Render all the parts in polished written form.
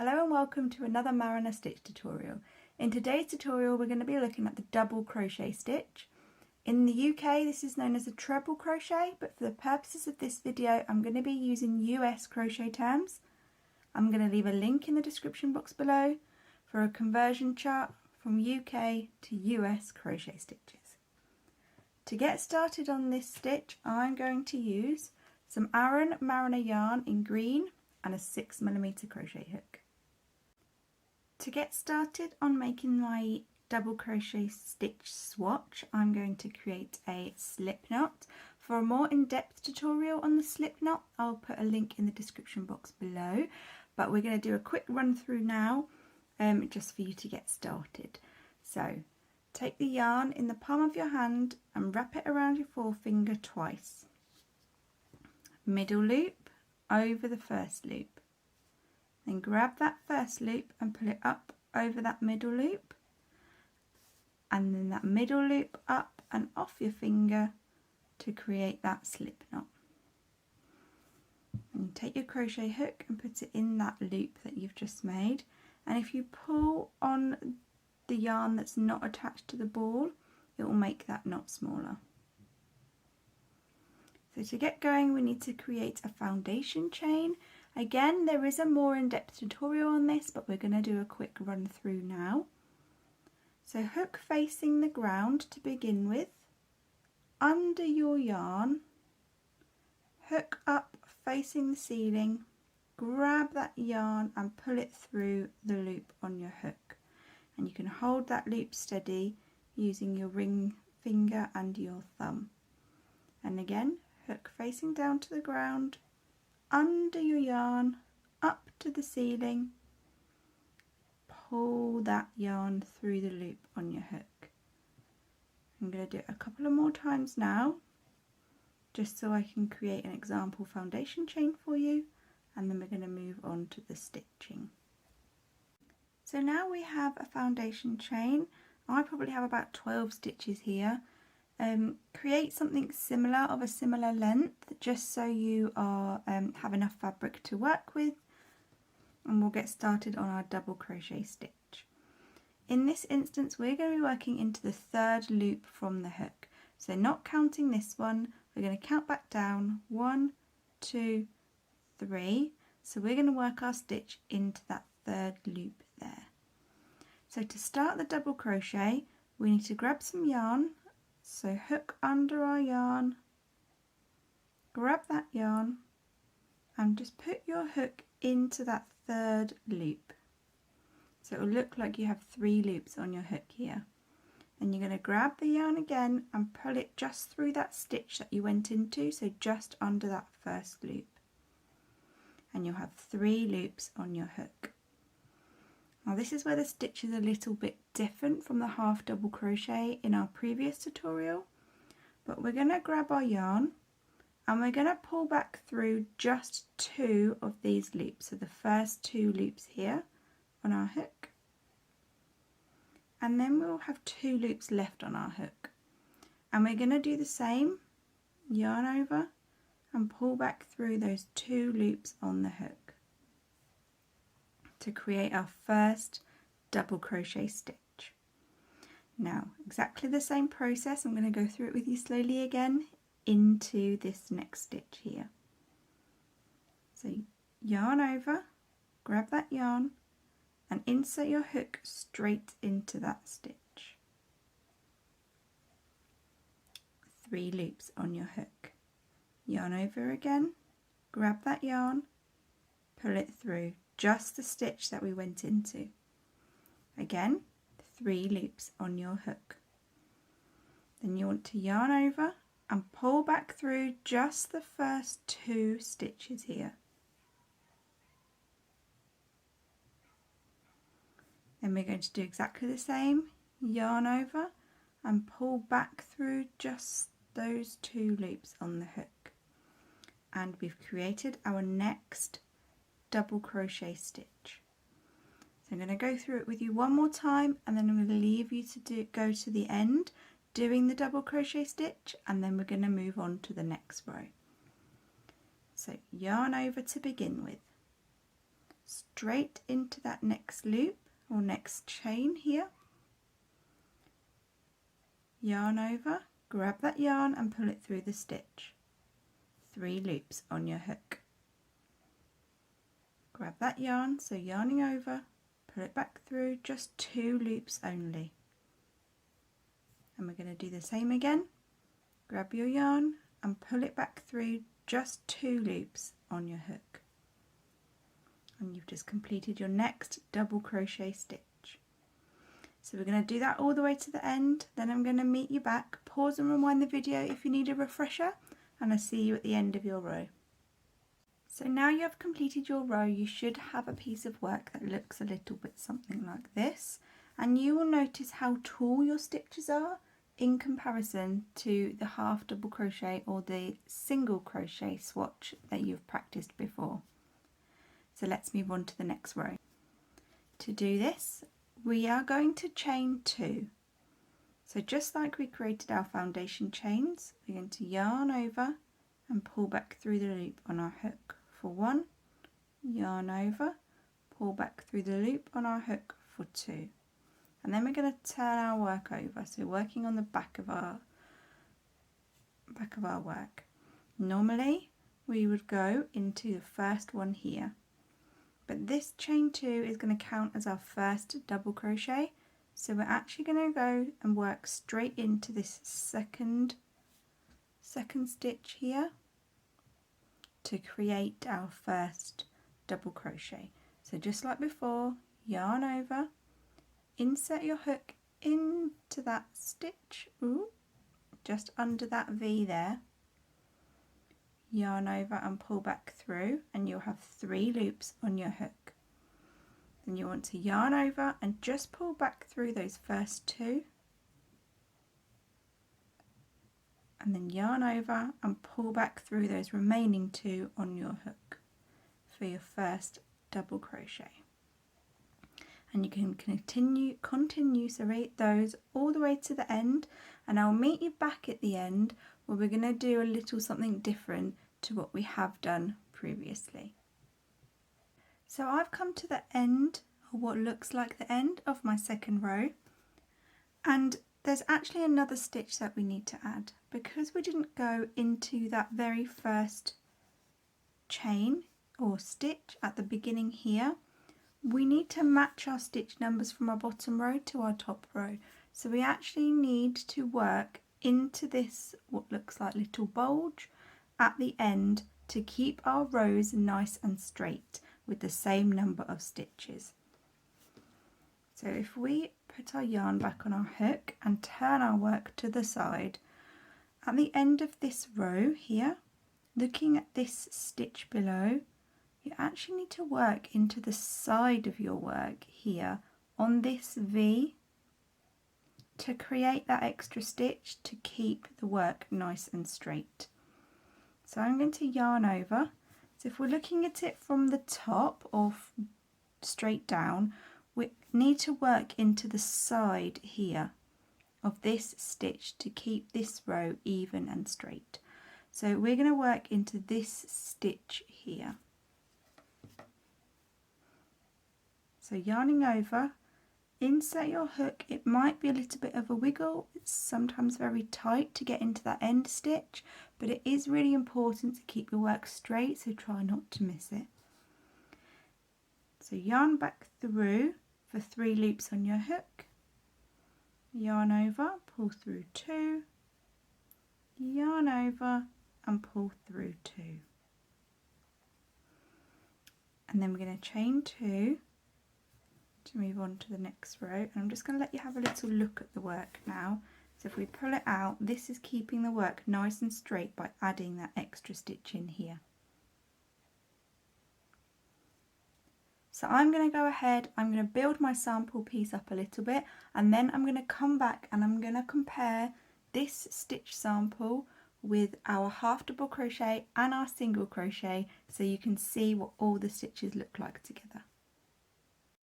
Hello and welcome to another Marriner stitch tutorial. In today's tutorial we're going to be looking at the double crochet stitch. In the UK this is known as a treble crochet, but for the purposes of this video I'm going to be using US crochet terms. I'm going to leave a link in the description box below for a conversion chart from UK to US crochet stitches. To get started on this stitch I'm going to use some Aran Marriner yarn in green and a 6mm crochet hook. To get started on making my double crochet stitch swatch, I'm going to create a slip knot. For a more in-depth tutorial on the slip knot, I'll put a link in the description box below, but we're going to do a quick run through now just for you to get started. So take the yarn in the palm of your hand and wrap it around your forefinger twice. Middle loop over the first loop. Then grab that first loop and pull it up over that middle loop, and then that middle loop up and off your finger to create that slip knot. And you take your crochet hook and put it in that loop that you've just made, and if you pull on the yarn that's not attached to the ball, it will make that knot smaller. So to get going we need to create a foundation chain. Again, there is a more in-depth tutorial on this, but we're going to do a quick run through now. So hook facing the ground to begin with, under your yarn, hook up facing the ceiling, grab that yarn and pull it through the loop on your hook. And you can hold that loop steady using your ring finger and your thumb. And again, hook facing down to the ground, under your yarn, up to the ceiling, pull that yarn through the loop on your hook. I'm going to do it a couple of more times now, just so I can create an example foundation chain for you, and then we're going to move on to the stitching. So now we have a foundation chain. I probably have about 12 stitches here. Create something similar, of a similar length, just so you are have enough fabric to work with, and we'll get started on our double crochet stitch. In this instance we're going to be working into the third loop from the hook, so not counting this one, we're going to count back down 1, 2, 3, so we're going to work our stitch into that third loop there. So to start the double crochet we need to grab some yarn. So hook under our yarn, grab that yarn and just put your hook into that third loop. So it will look like you have 3 loops on your hook here. And you're going to grab the yarn again and pull it just through that stitch that you went into, so just under that first loop. And you'll have 3 loops on your hook. Now this is where the stitch is a little bit different from the half double crochet in our previous tutorial, but we're going to grab our yarn and we're going to pull back through just 2 of these loops, so the first 2 loops here on our hook, and then we'll have 2 loops left on our hook, and we're going to do the same, yarn over and pull back through those 2 loops on the hook to create our first double crochet stitch. Now exactly the same process, I'm going to go through it with you slowly again into this next stitch here. So yarn over, grab that yarn and insert your hook straight into that stitch. 3 loops on your hook. Yarn over again, grab that yarn, pull it through just the stitch that we went into. Again, 3 loops on your hook. Then you want to yarn over and pull back through just the first 2 stitches here. Then we're going to do exactly the same, yarn over and pull back through just those 2 loops on the hook. And we've created our next double crochet stitch. So I'm going to go through it with you one more time, and then I'm going to leave you to go to the end doing the double crochet stitch, and then we're going to move on to the next row. So yarn over to begin with, straight into that next loop or next chain here, yarn over, grab that yarn and pull it through the stitch. 3 loops on your hook. Grab that yarn, so yarning over, pull it back through, just 2 loops only. And we're going to do the same again. Grab your yarn and pull it back through, just 2 loops on your hook. And you've just completed your next double crochet stitch. So we're going to do that all the way to the end, then I'm going to meet you back. Pause and rewind the video if you need a refresher, and I'll see you at the end of your row. So now you have completed your row, you should have a piece of work that looks a little bit something like this, and you will notice how tall your stitches are in comparison to the half double crochet or the single crochet swatch that you've practiced before. So let's move on to the next row. To do this, we are going to chain 2. So just like we created our foundation chains, we're going to yarn over and pull back through the loop on our hook for 1, yarn over, pull back through the loop on our hook for 2. And then we're going to turn our work over, so working on the back of our work. Normally we would go into the first one here, but this chain 2 is going to count as our first double crochet, so we're actually going to go and work straight into this second stitch here to create our first double crochet. So just like before, yarn over, insert your hook into that stitch, just under that V there, yarn over and pull back through, and you'll have 3 loops on your hook. Then you want to yarn over and just pull back through those first 2, and then yarn over and pull back through those remaining 2 on your hook for your first double crochet. And you can continue those all the way to the end, and I'll meet you back at the end where we're going to do a little something different to what we have done previously. So I've come to the end, or what looks like the end of my second row, and there's actually another stitch that we need to add. Because we didn't go into that very first chain or stitch at the beginning here, we need to match our stitch numbers from our bottom row to our top row. So we actually need to work into this, what looks like little bulge at the end, to keep our rows nice and straight with the same number of stitches. So if we put our yarn back on our hook and turn our work to the side, at the end of this row here, looking at this stitch below, you actually need to work into the side of your work here on this V to create that extra stitch to keep the work nice and straight. So I'm going to yarn over. So if we're looking at it from the top or straight down, we need to work into the side here of this stitch to keep this row even and straight. So we're going to work into this stitch here. So yarning over, insert your hook. It might be a little bit of a wiggle, it's sometimes very tight to get into that end stitch, but it is really important to keep your work straight, so try not to miss it. So yarn back through for 3 loops on your hook, yarn over, pull through 2, yarn over and pull through 2. And then we're going to chain 2 to move on to the next row, and I'm just going to let you have a little look at the work now. So if we pull it out, this is keeping the work nice and straight by adding that extra stitch in here. So I'm going to go ahead, I'm going to build my sample piece up a little bit, and then I'm going to come back and I'm going to compare this stitch sample with our half double crochet and our single crochet, so you can see what all the stitches look like together.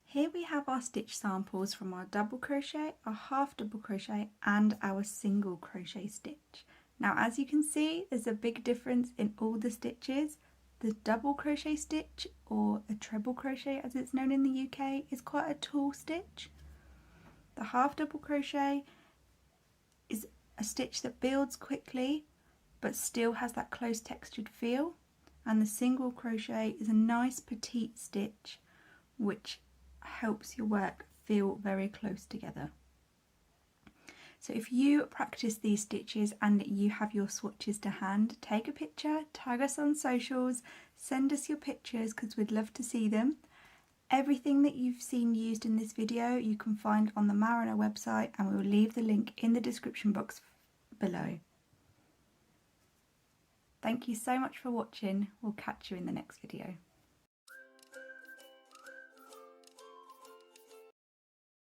Here we have our stitch samples from our double crochet, our half double crochet and our single crochet stitch. Now as you can see, there's a big difference in all the stitches, The double crochet stitch, or a treble crochet as it's known in the UK, is quite a tall stitch. The half double crochet is a stitch that builds quickly but still has that close textured feel, and the single crochet is a nice petite stitch which helps your work feel very close together. So if you practice these stitches and you have your swatches to hand, take a picture, tag us on socials, send us your pictures because we'd love to see them. Everything that you've seen used in this video you can find on the Marriner website, and we will leave the link in the description box below. Thank you so much for watching. We'll catch you in the next video.